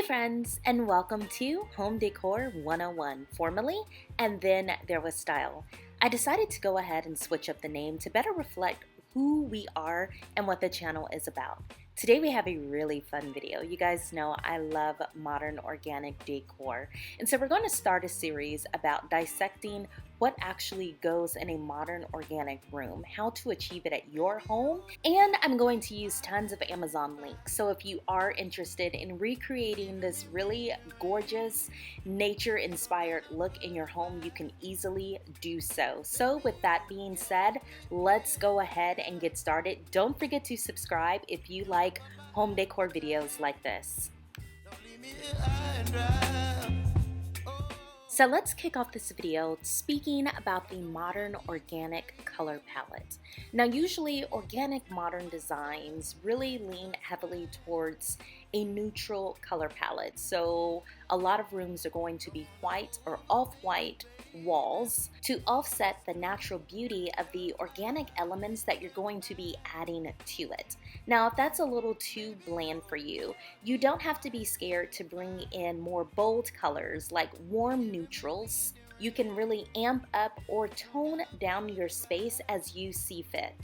Hey friends, and welcome to Home Decor 101, formerly And Then There Was Style. I decided to go ahead and switch up the name to better reflect who we are and what the channel is about. Today we have a really fun video. You guys know I love modern organic decor, and so we're going to start a series about dissecting what actually goes in a modern organic room, how to achieve it at your home, and I'm going to use tons of Amazon links. So if you are interested in recreating this really gorgeous nature-inspired look in your home, you can easily do so. So with that being said, let's go ahead and get started. Don't forget to subscribe if you like home decor videos like this. So let's kick off this video speaking about the modern organic color palette. Now usually organic modern designs really lean heavily towards a neutral color palette. So a lot of rooms are going to be white or off-white walls to offset the natural beauty of the organic elements that you're going to be adding to it. Now if that's a little too bland for you, you don't have to be scared to bring in more bold colors like warm neutrals. You can really amp up or tone down your space as you see fit.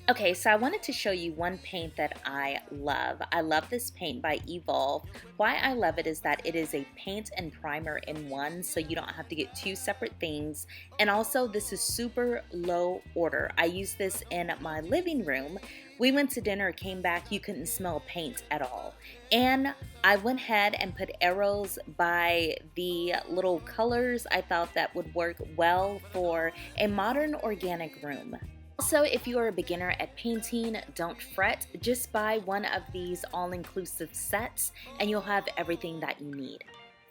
Okay, so I wanted to show you one paint that I love. I love this paint by Evolve. Why I love it is that it is a paint and primer in one, so you don't have to get two separate things. And also, this is super low order. I use this in my living room. We went to dinner, came back, you couldn't smell paint at all. And I went ahead and put arrows by the little colors I thought that would work well for a modern organic room. Also, if you are a beginner at painting, don't fret. Just buy one of these all-inclusive sets and you'll have everything that you need.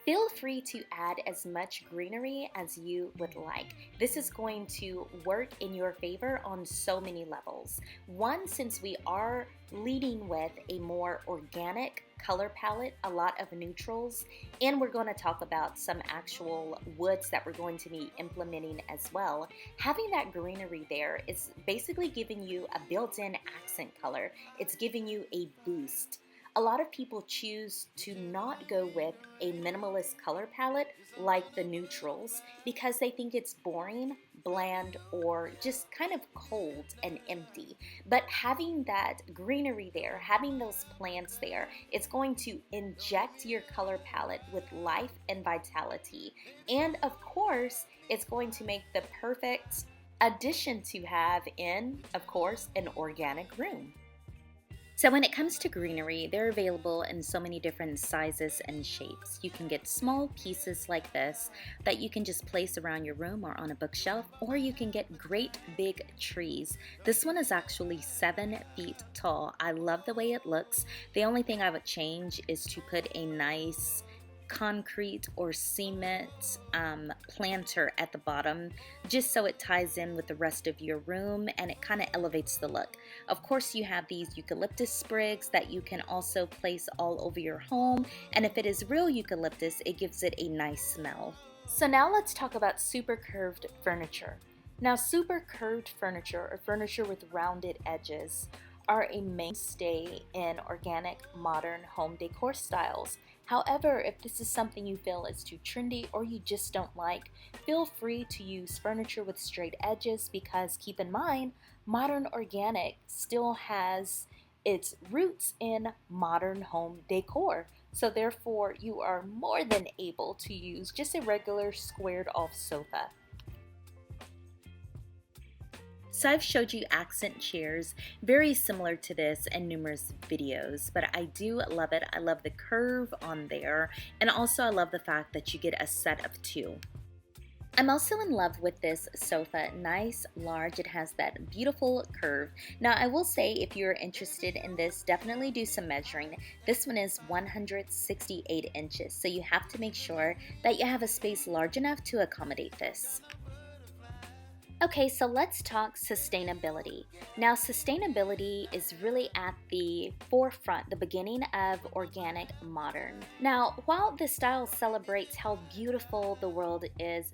Feel free to add as much greenery as you would like. This is going to work in your favor on so many levels. One, since we are leading with a more organic color palette, a lot of neutrals, and we're going to talk about some actual woods that we're going to be implementing as well. Having that greenery there is basically giving you a built-in accent color. It's giving you a boost. A lot of people choose to not go with a minimalist color palette like the neutrals because they think it's boring, bland, or just kind of cold and empty. But having that greenery there, having those plants there, it's going to inject your color palette with life and vitality. And of course, it's going to make the perfect addition to have in, of course, an organic room. So when it comes to greenery, they're available in so many different sizes and shapes. You can get small pieces like this that you can just place around your room or on a bookshelf, or you can get great big trees. This one is actually 7 feet tall. I love the way it looks. The only thing I would change is to put a nice concrete or cement planter at the bottom, just so it ties in with the rest of your room and it kind of elevates the look. Of course, you have these eucalyptus sprigs that you can also place all over your home, and if it is real eucalyptus, it gives it a nice smell. So now let's talk about super curved furniture. Now super curved furniture, or furniture with rounded edges, are a mainstay in organic modern home decor styles. However, if this is something you feel is too trendy or you just don't like, feel free to use furniture with straight edges because keep in mind, modern organic still has its roots in modern home decor. So therefore, you are more than able to use just a regular squared off sofa. So I've showed you accent chairs very similar to this in numerous videos, but I do love it. I love the curve on there, and also I love the fact that you get a set of 2. I'm also in love with this sofa. Nice, large, it has that beautiful curve. Now I will say if you're interested in this, definitely do some measuring. This one is 168 inches, so you have to make sure that you have a space large enough to accommodate this. Okay, so let's talk sustainability. Now, sustainability is really at the forefront, the beginning of organic modern. Now, while this style celebrates how beautiful the world is,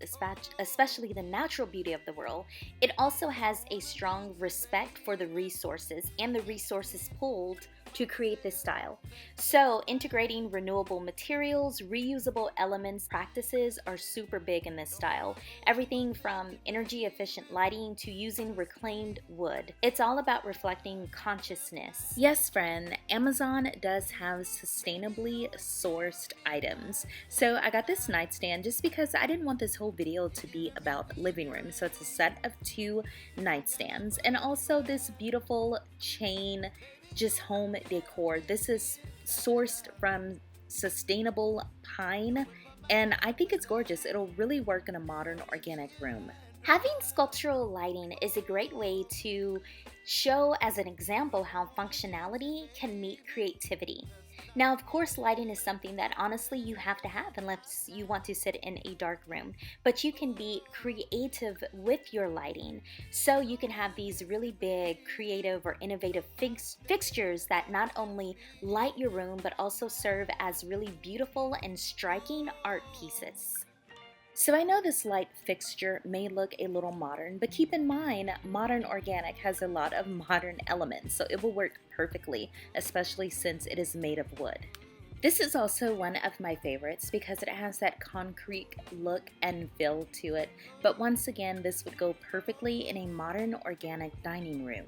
especially the natural beauty of the world, it also has a strong respect for the resources and the resources pulled to create this style. So integrating renewable materials, reusable elements, practices are super big in this style. Everything from energy efficient lighting to using reclaimed wood. It's all about reflecting consciousness. Yes, friend, Amazon does have sustainably sourced items. So I got this nightstand just because I didn't want this whole video to be about living room. So it's a set of 2 nightstands and also this beautiful chain just home decor. This is sourced from sustainable pine and I think it's gorgeous. It'll really work in a modern organic room. Having sculptural lighting is a great way to show as an example how functionality can meet creativity. Now, of course, lighting is something that honestly you have to have unless you want to sit in a dark room, but you can be creative with your lighting. So you can have these really big, creative, or innovative fixtures that not only light your room, but also serve as really beautiful and striking art pieces. So I know this light fixture may look a little modern, but keep in mind, modern organic has a lot of modern elements, so it will work perfectly, especially since it is made of wood. This is also one of my favorites because it has that concrete look and feel to it, but once again, this would go perfectly in a modern organic dining room.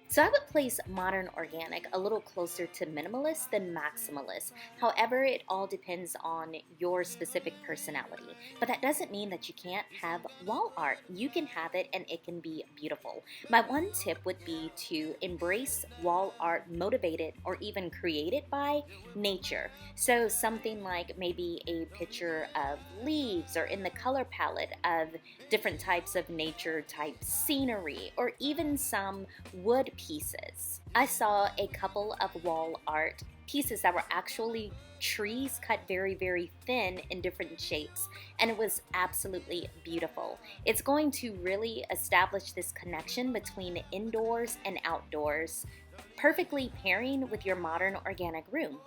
So I would place modern organic a little closer to minimalist than maximalist. However, it all depends on your specific personality. But that doesn't mean that you can't have wall art. You can have it and it can be beautiful. My one tip would be to embrace wall art motivated or even created by nature. So something like maybe a picture of leaves or in the color palette of different types of nature type scenery or even some wood pieces. I saw a couple of wall art pieces that were actually trees cut very, very thin in different shapes, and it was absolutely beautiful. It's going to really establish this connection between indoors and outdoors, perfectly pairing with your modern organic room.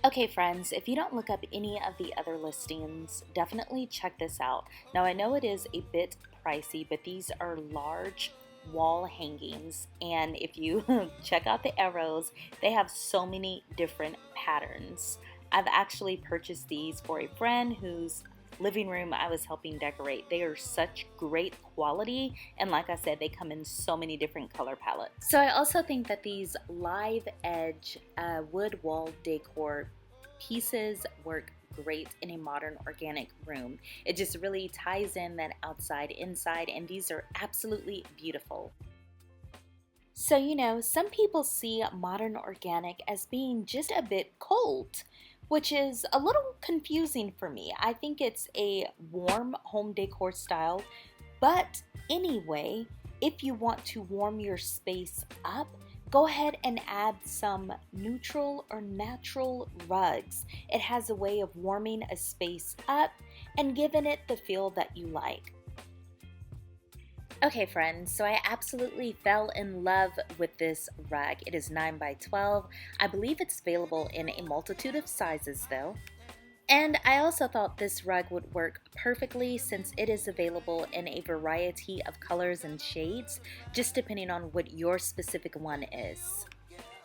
Okay friends, if you don't look up any of the other listings, definitely check this out. Now I know it is a bit pricey, but these are large wall hangings, and if you check out the arrows, they have so many different patterns. I've actually purchased these for a friend whose living room I was helping decorate. They are such great quality, and like I said, they come in so many different color palettes. So I also think that these live edge wood wall decor pieces work great in a modern organic room. It just really ties in that outside inside, and these are absolutely beautiful. So you know, some people see modern organic as being just a bit cold, which is a little confusing for me. I think it's a warm home decor style, but anyway, if you want to warm your space up, go ahead and add some neutral or natural rugs. It has a way of warming a space up and giving it the feel that you like. Okay friends, so I absolutely fell in love with this rug. It is 9 by 12. I believe it's available in a multitude of sizes though. And I also thought this rug would work perfectly since it is available in a variety of colors and shades, just depending on what your specific one is.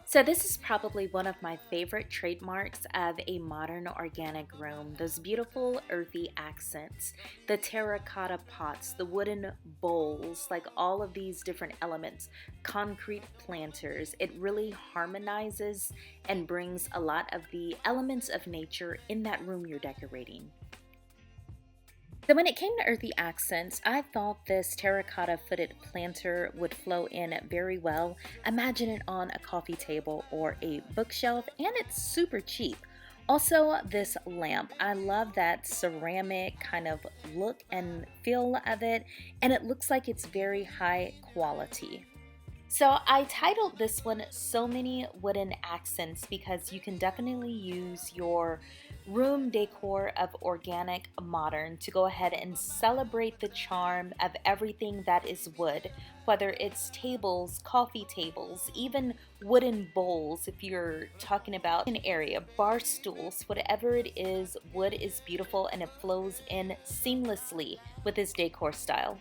So this is probably one of my favorite trademarks of a modern organic room. Those beautiful earthy accents, the terracotta pots, the wooden bowls, like all of these different elements, concrete planters. It really harmonizes and brings a lot of the elements of nature in that room you're decorating. So when it came to earthy accents, I thought this terracotta footed planter would flow in very well. Imagine it on a coffee table or a bookshelf, and it's super cheap. Also, this lamp, I love that ceramic kind of look and feel of it, and it looks like it's very high quality. So I titled this one So Many Wooden Accents because you can definitely use your room decor of organic modern to go ahead and celebrate the charm of everything that is wood, whether it's tables, coffee tables, even wooden bowls if you're talking about an area, bar stools, whatever it is, wood is beautiful and it flows in seamlessly with this decor style.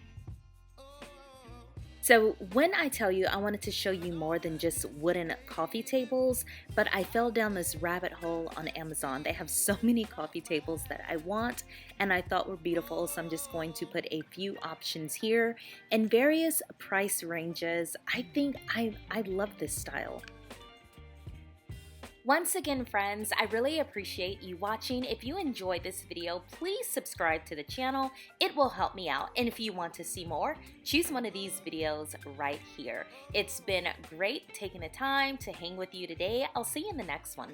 So when I tell you I wanted to show you more than just wooden coffee tables, but I fell down this rabbit hole on Amazon. They have so many coffee tables that I want and I thought were beautiful, so I'm just going to put a few options here in various price ranges. I think I love this style. Once again, friends, I really appreciate you watching. If you enjoyed this video, please subscribe to the channel. It will help me out. And if you want to see more, choose one of these videos right here. It's been great taking the time to hang with you today. I'll see you in the next one.